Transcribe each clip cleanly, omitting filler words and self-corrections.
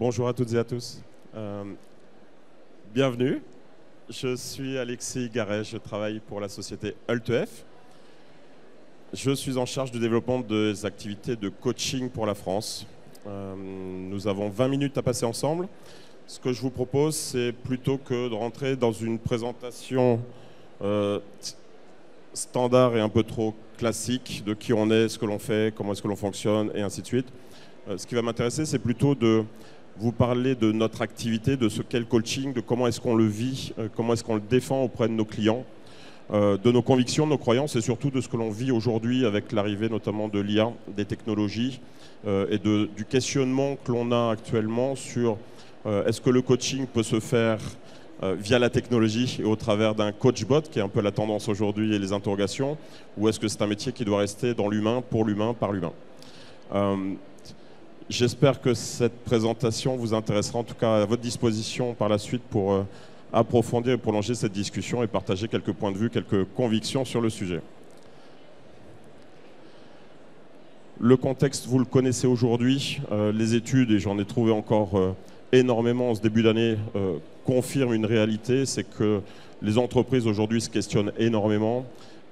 Bonjour à toutes et à tous. Bienvenue. Je suis Alexis Garet, je travaille pour la société Hultef. Je suis en charge du développement des activités de coaching pour la France. Nous avons 20 minutes à passer ensemble. Ce que je vous propose, c'est plutôt que de rentrer dans une présentation standard et un peu trop classique de qui on est, ce que l'on fait, comment est-ce que l'on fonctionne, et ainsi de suite. Ce qui va m'intéresser, c'est plutôt de vous parler de notre activité, de ce qu'est le coaching, de comment est-ce qu'on le vit, comment est-ce qu'on le défend auprès de nos clients, de nos convictions, de nos croyances et surtout de ce que l'on vit aujourd'hui avec l'arrivée notamment de l'IA, des technologies et du questionnement que l'on a actuellement sur est-ce que le coaching peut se faire via la technologie et au travers d'un coachbot qui est un peu la tendance aujourd'hui et les interrogations, ou est-ce que c'est un métier qui doit rester dans l'humain, pour l'humain, par l'humain. J'espère que cette présentation vous intéressera, en tout cas à votre disposition par la suite pour approfondir et prolonger cette discussion et partager quelques points de vue, quelques convictions sur le sujet. Le contexte, vous le connaissez aujourd'hui. Les études, et j'en ai trouvé encore énormément en ce début d'année, confirment une réalité, c'est que les entreprises aujourd'hui se questionnent énormément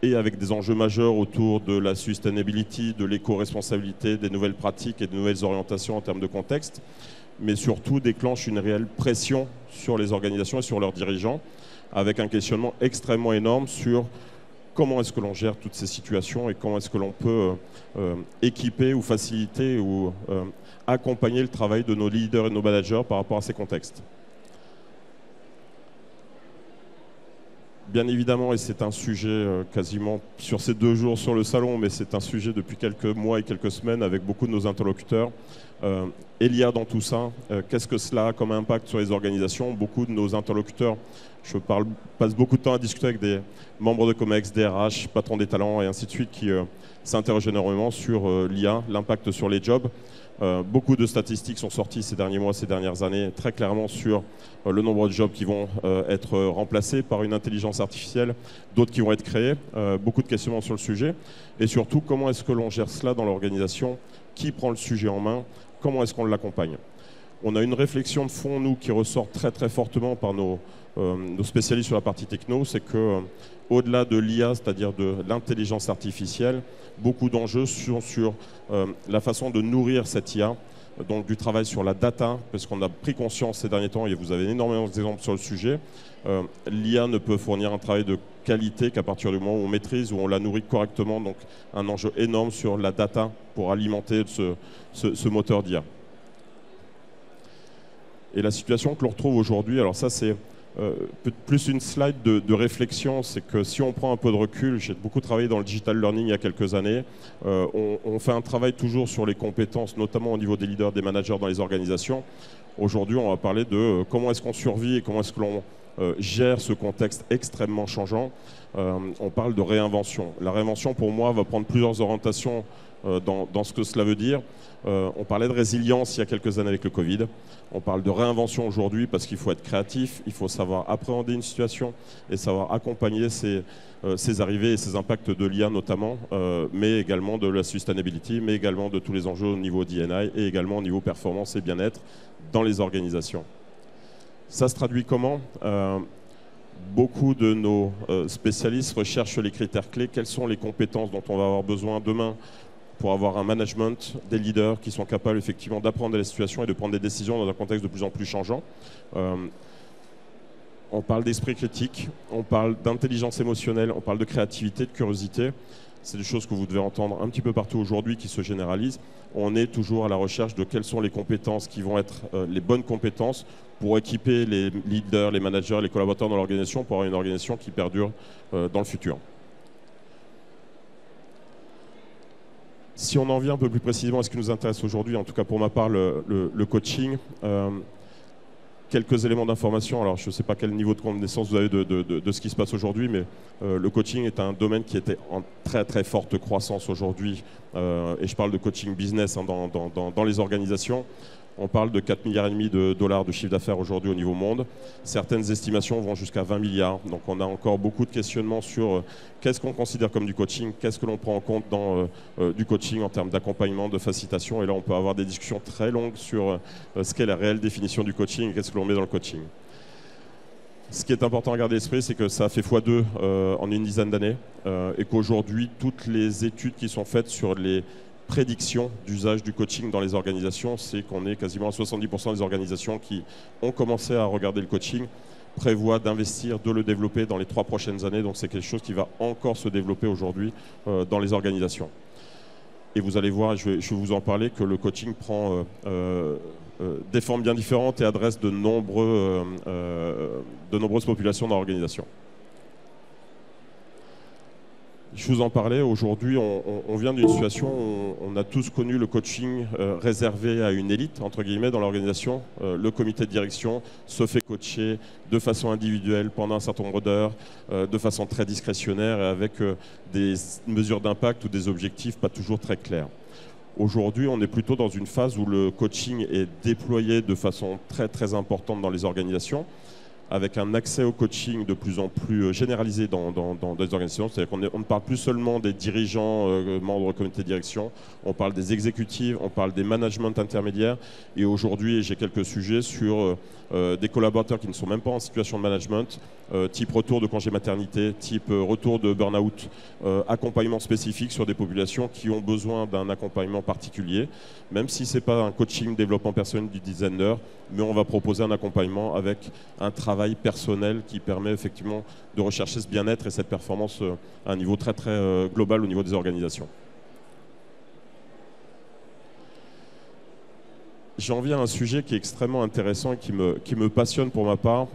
et avec des enjeux majeurs autour de la sustainability, de l'éco-responsabilité, des nouvelles pratiques et des nouvelles orientations en termes de contexte, mais surtout déclenche une réelle pression sur les organisations et sur leurs dirigeants, avec un questionnement extrêmement énorme sur comment est-ce que l'on gère toutes ces situations et comment est-ce que l'on peut équiper ou faciliter ou accompagner le travail de nos leaders et de nos managers par rapport à ces contextes. Bien évidemment, et c'est un sujet quasiment sur ces 2 jours sur le salon, mais c'est un sujet depuis quelques mois et quelques semaines avec beaucoup de nos interlocuteurs. Et l'IA dans tout ça, qu'est-ce que cela a comme impact sur les organisations? Beaucoup de nos interlocuteurs, passe beaucoup de temps à discuter avec des membres de COMEX, DRH, patrons des talents et ainsi de suite qui s'interrogent énormément sur l'IA, l'impact sur les jobs. Beaucoup de statistiques sont sorties ces derniers mois, ces dernières années, très clairement sur le nombre de jobs qui vont être remplacés par une intelligence artificielle, d'autres qui vont être créés, beaucoup de questionnements sur le sujet, et surtout comment est-ce que l'on gère cela dans l'organisation, qui prend le sujet en main, comment est-ce qu'on l'accompagne. On a une réflexion de fond, nous, qui ressort très très fortement par nos spécialistes sur la partie techno, c'est que au-delà de l'IA, c'est-à-dire de l'intelligence artificielle, beaucoup d'enjeux sont sur la façon de nourrir cette IA, donc du travail sur la data, parce qu'on a pris conscience ces derniers temps, et vous avez énormément d'exemples sur le sujet, l'IA ne peut fournir un travail de qualité qu'à partir du moment où on maîtrise, où on la nourrit correctement, donc un enjeu énorme sur la data pour alimenter ce moteur d'IA. Et la situation que l'on retrouve aujourd'hui, alors ça c'est plus une slide de réflexion, c'est que si on prend un peu de recul, j'ai beaucoup travaillé dans le digital learning il y a quelques années, on fait un travail toujours sur les compétences, notamment au niveau des leaders, des managers dans les organisations. Aujourd'hui, on va parler de comment est-ce qu'on survit et comment est-ce que l'on gère ce contexte extrêmement changeant. On parle de réinvention. La réinvention, pour moi, va prendre plusieurs orientations dans ce que cela veut dire. On parlait de résilience il y a quelques années avec le Covid. On parle de réinvention aujourd'hui parce qu'il faut être créatif, il faut savoir appréhender une situation et savoir accompagner ces arrivées et ces impacts de l'IA notamment, mais également de la sustainability, mais également de tous les enjeux au niveau D&I et également au niveau performance et bien-être dans les organisations. Ça se traduit comment ? Beaucoup de nos spécialistes recherchent les critères clés. Quelles sont les compétences dont on va avoir besoin demain pour avoir un management, des leaders qui sont capables effectivement d'apprendre les situations et de prendre des décisions dans un contexte de plus en plus changeant. On parle d'esprit critique, on parle d'intelligence émotionnelle, on parle de créativité, de curiosité. C'est des choses que vous devez entendre un petit peu partout aujourd'hui qui se généralisent. On est toujours à la recherche de quelles sont les compétences qui vont être les bonnes compétences pour équiper les leaders, les managers, les collaborateurs dans l'organisation pour avoir une organisation qui perdure dans le futur. Si on en vient un peu plus précisément à ce qui nous intéresse aujourd'hui, en tout cas pour ma part, le coaching, quelques éléments d'information. Alors, je ne sais pas quel niveau de connaissance vous avez de ce qui se passe aujourd'hui, mais le coaching est un domaine qui était en très très forte croissance aujourd'hui. Et je parle de coaching business dans les organisations. On parle de 4,5 milliards de dollars de chiffre d'affaires aujourd'hui au niveau monde. Certaines estimations vont jusqu'à 20 milliards. Donc on a encore beaucoup de questionnements sur qu'est-ce qu'on considère comme du coaching, qu'est-ce que l'on prend en compte dans du coaching en termes d'accompagnement, de facilitation. Et là, on peut avoir des discussions très longues sur ce qu'est la réelle définition du coaching et qu'est-ce que l'on met dans le coaching. Ce qui est important à garder à l'esprit, c'est que ça a fait x2 en une dizaine d'années et qu'aujourd'hui, toutes les études qui sont faites sur les prédictions d'usage du coaching dans les organisations, c'est qu'on est quasiment à 70% des organisations qui ont commencé à regarder le coaching, prévoient d'investir, de le développer dans les 3 prochaines années. Donc c'est quelque chose qui va encore se développer aujourd'hui dans les organisations. Et vous allez voir, je vais vous en parler, que le coaching prend des formes bien différentes et adresse de nombreuses populations dans l'organisation. Je vous en parlais, aujourd'hui on vient d'une situation où on a tous connu le coaching réservé à une élite, entre guillemets, dans l'organisation. Le comité de direction se fait coacher de façon individuelle pendant un certain nombre d'heures, de façon très discrétionnaire et avec des mesures d'impact ou des objectifs pas toujours très clairs. Aujourd'hui, on est plutôt dans une phase où le coaching est déployé de façon très très importante dans les organisations, avec un accès au coaching de plus en plus généralisé dans les organisations. C'est-à-dire qu'on ne parle plus seulement des dirigeants, membres du comité de direction, on parle des exécutifs, on parle des managements intermédiaires. Et aujourd'hui, j'ai quelques sujets sur des collaborateurs qui ne sont même pas en situation de management, type retour de congé maternité, type retour de burn-out, accompagnement spécifique sur des populations qui ont besoin d'un accompagnement particulier, même si ce n'est pas un coaching développement personnel d'une dizaine d'heures, mais on va proposer un accompagnement avec un travail personnel qui permet effectivement de rechercher ce bien-être et cette performance à un niveau très très global au niveau des organisations. J'en viens à un sujet qui est extrêmement intéressant et qui me passionne pour ma part.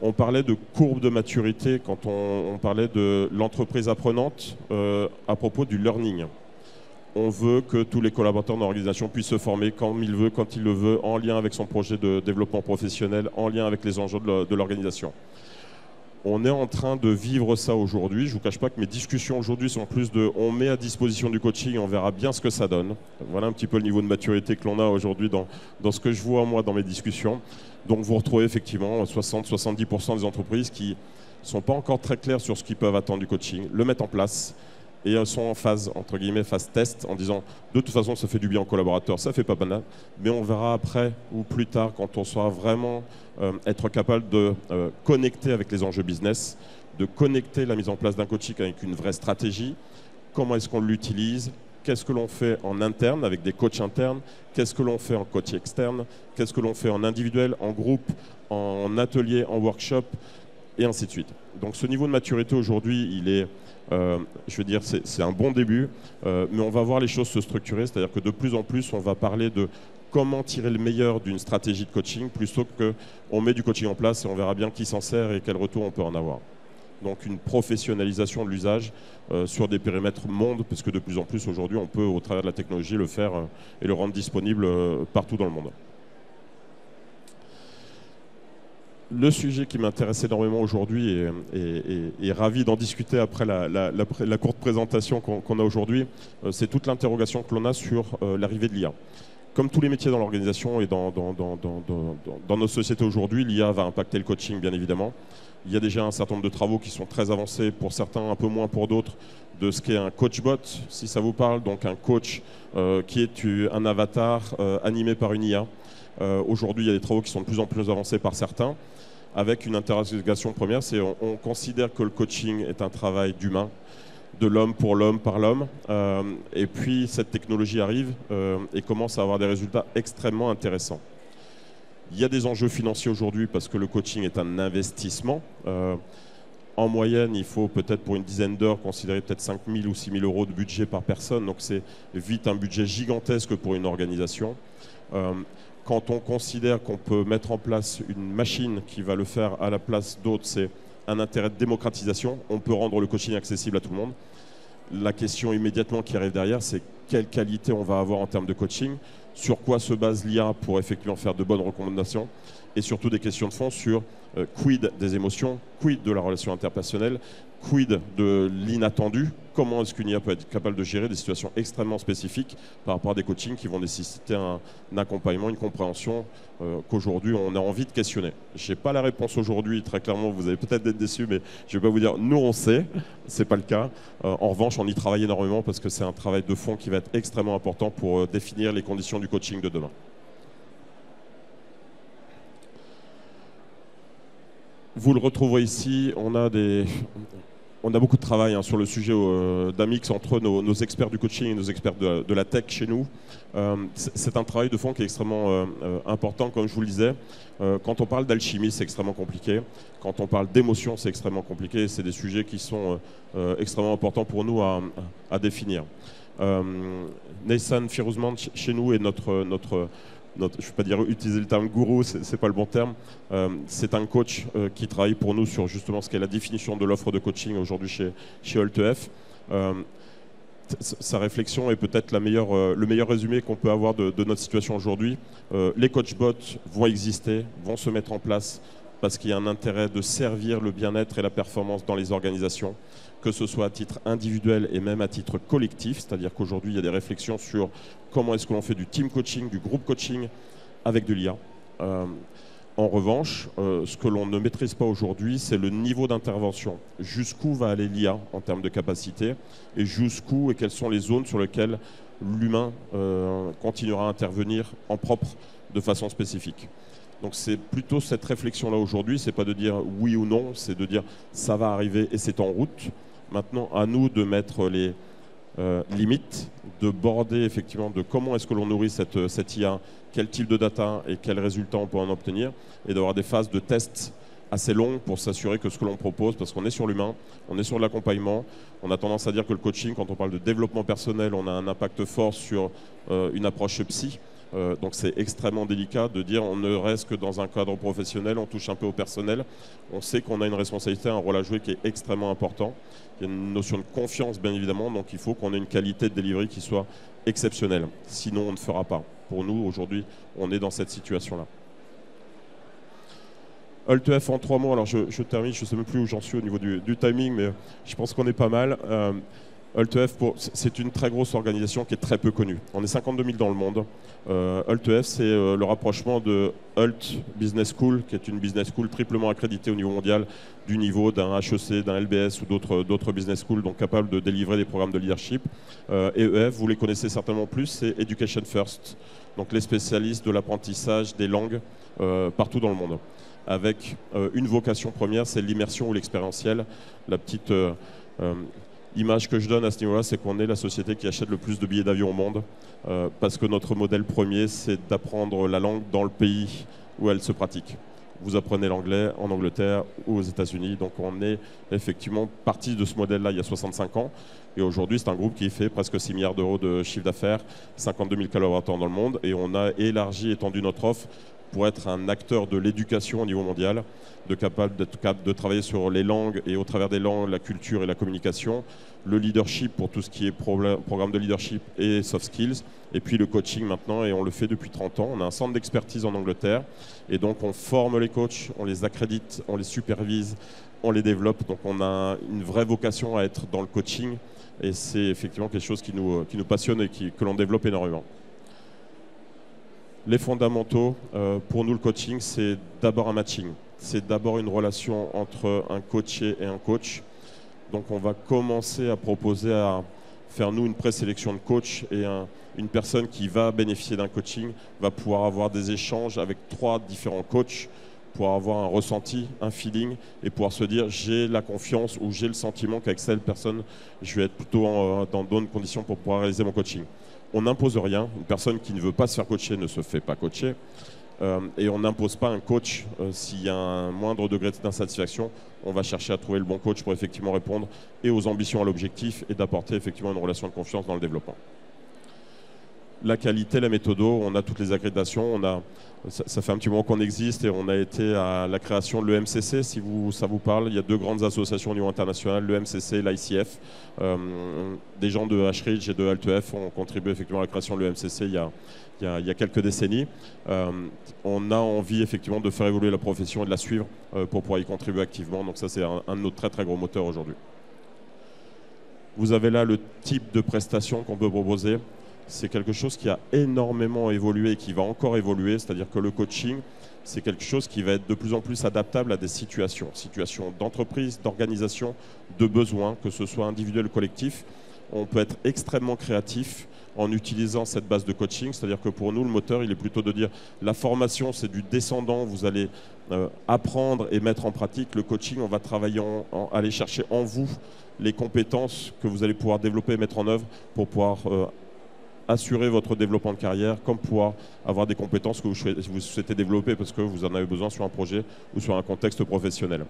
On parlait de courbe de maturité quand on parlait de l'entreprise apprenante à propos du learning. On veut que tous les collaborateurs de l'organisation puissent se former quand il veut, quand il le veut, en lien avec son projet de développement professionnel, en lien avec les enjeux de l'organisation. On est en train de vivre ça aujourd'hui. Je ne vous cache pas que mes discussions aujourd'hui sont plus de on met à disposition du coaching, on verra bien ce que ça donne. Voilà un petit peu le niveau de maturité que l'on a aujourd'hui dans ce que je vois moi dans mes discussions. Donc vous retrouvez effectivement 60-70% des entreprises qui ne sont pas encore très claires sur ce qu'ils peuvent attendre du coaching, le mettent en place et sont en phase, entre guillemets, phase test, en disant de toute façon ça fait du bien aux collaborateurs, ça fait pas banal, mais on verra après ou plus tard quand on saura vraiment être capable de connecter avec les enjeux business, de connecter la mise en place d'un coaching avec une vraie stratégie, comment est-ce qu'on l'utilise, qu'est-ce que l'on fait en interne avec des coachs internes, qu'est-ce que l'on fait en coach externe, qu'est-ce que l'on fait en individuel, en groupe, en atelier, en workshop, et ainsi de suite. Donc ce niveau de maturité aujourd'hui, il est, je veux dire, c'est un bon début, mais on va voir les choses se structurer, c'est-à-dire que de plus en plus, on va parler de comment tirer le meilleur d'une stratégie de coaching, plutôt qu'on met du coaching en place et on verra bien qui s'en sert et quel retour on peut en avoir. Donc une professionnalisation de l'usage sur des périmètres monde, parce que de plus en plus aujourd'hui, on peut, au travers de la technologie, le faire et le rendre disponible partout dans le monde. Le sujet qui m'intéresse énormément aujourd'hui et ravi d'en discuter après la courte présentation qu'on a aujourd'hui, c'est toute l'interrogation que l'on a sur l'arrivée de l'IA. Comme tous les métiers dans l'organisation et dans nos sociétés aujourd'hui, l'IA va impacter le coaching bien évidemment. Il y a déjà un certain nombre de travaux qui sont très avancés, pour certains un peu moins pour d'autres, de ce qu'est un coachbot, si ça vous parle, donc un coach qui est un avatar animé par une IA. Aujourd'hui, il y a des travaux qui sont de plus en plus avancés par certains, avec une interrogation première, c'est on considère que le coaching est un travail d'humain, de l'homme pour l'homme par l'homme, et puis cette technologie arrive et commence à avoir des résultats extrêmement intéressants. Il y a des enjeux financiers aujourd'hui parce que le coaching est un investissement. En moyenne, il faut peut-être pour une dizaine d'heures considérer peut-être 5 000 ou 6 000 euros de budget par personne, donc c'est vite un budget gigantesque pour une organisation. Quand on considère qu'on peut mettre en place une machine qui va le faire à la place d'autres, c'est un intérêt de démocratisation. On peut rendre le coaching accessible à tout le monde. La question immédiatement qui arrive derrière, c'est quelle qualité on va avoir en termes de coaching, sur quoi se base l'IA pour effectivement faire de bonnes recommandations, et surtout des questions de fond sur quid des émotions, quid de la relation interpersonnelle, Quid de l'inattendu? Comment est-ce qu'une IA peut être capable de gérer des situations extrêmement spécifiques par rapport à des coachings qui vont nécessiter un accompagnement, une compréhension qu'aujourd'hui on a envie de questionner? Je n'ai pas la réponse aujourd'hui, très clairement, vous allez peut-être être déçus, mais je ne vais pas vous dire, nous on sait, ce n'est pas le cas. En revanche, on y travaille énormément parce que c'est un travail de fond qui va être extrêmement important pour définir les conditions du coaching de demain. Vous le retrouverez ici, on a beaucoup de travail sur le sujet d'un mix entre nos experts du coaching et nos experts de la tech chez nous. C'est un travail de fond qui est extrêmement important, comme je vous le disais. Quand on parle d'alchimie, c'est extrêmement compliqué. Quand on parle d'émotion, c'est extrêmement compliqué. C'est des sujets qui sont extrêmement importants pour nous à définir. Nathan Firuzman, chez nous, est notre je ne vais pas dire utiliser le terme gourou, ce n'est pas le bon terme. C'est un coach qui travaille pour nous sur justement ce qu'est la définition de l'offre de coaching aujourd'hui chez Alt-EF. Sa réflexion est peut-être le meilleur résumé qu'on peut avoir de notre situation aujourd'hui. Les coachbots vont exister, vont se mettre en place parce qu'il y a un intérêt de servir le bien-être et la performance dans les organisations, que ce soit à titre individuel et même à titre collectif, c'est-à-dire qu'aujourd'hui, il y a des réflexions sur comment est-ce que l'on fait du team coaching, du groupe coaching avec de l'IA. En revanche, ce que l'on ne maîtrise pas aujourd'hui, c'est le niveau d'intervention. Jusqu'où va aller l'IA en termes de capacité et jusqu'où et quelles sont les zones sur lesquelles l'humain continuera à intervenir en propre de façon spécifique. Donc c'est plutôt cette réflexion-là aujourd'hui, c'est pas de dire oui ou non, c'est de dire ça va arriver et c'est en route. Maintenant, à nous de mettre les limites, de border effectivement de comment est-ce que l'on nourrit cette IA, quel type de data et quels résultats on peut en obtenir, et d'avoir des phases de tests assez longues pour s'assurer que ce que l'on propose, parce qu'on est sur l'humain, on est sur l'accompagnement, on a tendance à dire que le coaching, quand on parle de développement personnel, on a un impact fort sur une approche psy. Donc c'est extrêmement délicat de dire on ne reste que dans un cadre professionnel, on touche un peu au personnel. On sait qu'on a une responsabilité, un rôle à jouer qui est extrêmement important. Il y a une notion de confiance bien évidemment, donc il faut qu'on ait une qualité de delivery qui soit exceptionnelle. Sinon on ne fera pas. Pour nous aujourd'hui, on est dans cette situation-là. Alt-EF en 3 mots, alors je termine, je ne sais même plus où j'en suis au niveau du timing, mais je pense qu'on est pas mal. Alt-EF, c'est une très grosse organisation qui est très peu connue. On est 52 000 dans le monde. Alt-EF, c'est le rapprochement de Alt Business School, qui est une business school triplement accréditée au niveau mondial, du niveau d'un HEC, d'un LBS ou d'autres business schools, donc capables de délivrer des programmes de leadership. Et EF, vous les connaissez certainement plus, c'est Education First, donc les spécialistes de l'apprentissage des langues partout dans le monde. Avec une vocation première, c'est l'immersion ou l'expérientiel. La petite image que je donne à ce niveau-là, c'est qu'on est la société qui achète le plus de billets d'avion au monde, parce que notre modèle premier, c'est d'apprendre la langue dans le pays où elle se pratique. Vous apprenez l'anglais en Angleterre ou aux États-Unis, donc on est effectivement parti de ce modèle-là il y a 65 ans. Et aujourd'hui, c'est un groupe qui fait presque 6 milliards d'euros de chiffre d'affaires, 52 000 collaborateurs dans le monde, et on a étendu notre offre pour être un acteur de l'éducation au niveau mondial, capable de travailler sur les langues et au travers des langues, la culture et la communication, le leadership pour tout ce qui est programme de leadership et soft skills, et puis le coaching maintenant, et on le fait depuis 30 ans. On a un centre d'expertise en Angleterre, et donc on forme les coachs, on les accrédite, on les supervise, on les développe, donc on a une vraie vocation à être dans le coaching, et c'est effectivement quelque chose qui nous passionne et que l'on développe énormément. Les fondamentaux, pour nous le coaching, c'est d'abord un matching. C'est d'abord une relation entre un coaché et un coach. Donc on va commencer à proposer à faire nous une présélection de coach et une personne qui va bénéficier d'un coaching va pouvoir avoir des échanges avec 3 différents coachs pour avoir un ressenti, un feeling et pouvoir se dire j'ai la confiance ou j'ai le sentiment qu'avec cette personne, je vais être plutôt dans de bonnes conditions pour pouvoir réaliser mon coaching. On n'impose rien. Une personne qui ne veut pas se faire coacher ne se fait pas coacher. Et on n'impose pas un coach s'il y a un moindre degré d'insatisfaction. On va chercher à trouver le bon coach pour effectivement répondre et aux ambitions, à l'objectif et d'apporter effectivement une relation de confiance dans le développement. la qualité, la méthode, on a toutes les accréditations, ça fait un petit moment qu'on existe et on a été à la création de l'EMCC, si ça vous parle. Il y a deux grandes associations au niveau international, l'EMCC et l'ICF. Des gens de Ashridge et de Alt-EF ont contribué effectivement à la création de l'EMCC il y a quelques décennies. On a envie effectivement de faire évoluer la profession et de la suivre pour pouvoir y contribuer activement. Donc ça, c'est un de nos très très gros moteurs aujourd'hui. Vous avez là le type de prestation qu'on peut proposer. C'est quelque chose qui a énormément évolué et qui va encore évoluer, c'est-à-dire que le coaching, c'est quelque chose qui va être de plus en plus adaptable à des situations d'entreprise, d'organisation, de besoins, que ce soit individuel ou collectif. On peut être extrêmement créatif en utilisant cette base de coaching, c'est-à-dire que pour nous, le moteur, il est plutôt de dire la formation, c'est du descendant, vous allez apprendre et mettre en pratique. Le coaching, on va travailler, aller chercher en vous les compétences que vous allez pouvoir développer et mettre en œuvre pour pouvoir assurer votre développement de carrière, comme pouvoir avoir des compétences que vous souhaitez développer parce que vous en avez besoin sur un projet ou sur un contexte professionnel.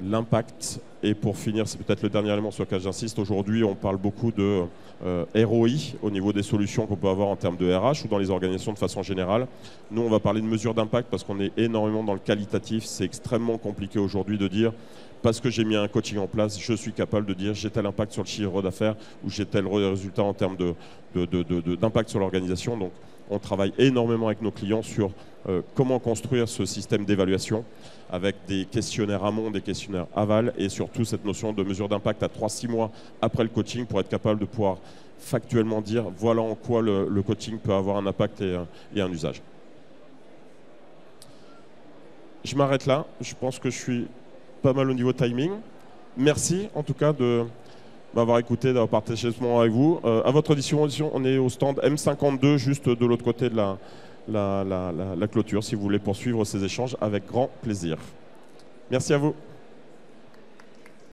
L'impact, et pour finir, c'est peut-être le dernier élément sur lequel j'insiste, aujourd'hui on parle beaucoup de ROI au niveau des solutions qu'on peut avoir en termes de RH ou dans les organisations de façon générale. Nous on va parler de mesures d'impact parce qu'on est énormément dans le qualitatif, c'est extrêmement compliqué aujourd'hui de dire parce que j'ai mis un coaching en place, je suis capable de dire j'ai tel impact sur le chiffre d'affaires ou j'ai tel résultat en termes d'impact sur l'organisation. Donc on travaille énormément avec nos clients sur comment construire ce système d'évaluation avec des questionnaires amont, des questionnaires aval et surtout cette notion de mesure d'impact à 3-6 mois après le coaching pour être capable de pouvoir factuellement dire voilà en quoi le coaching peut avoir un impact et un usage. Je m'arrête là, je pense que je suis pas mal au niveau timing. Merci en tout cas de m'avoir écouté, d'avoir partagé ce moment avec vous. À votre disposition, on est au stand M52 juste de l'autre côté de la clôture si vous voulez poursuivre ces échanges avec grand plaisir. Merci à vous.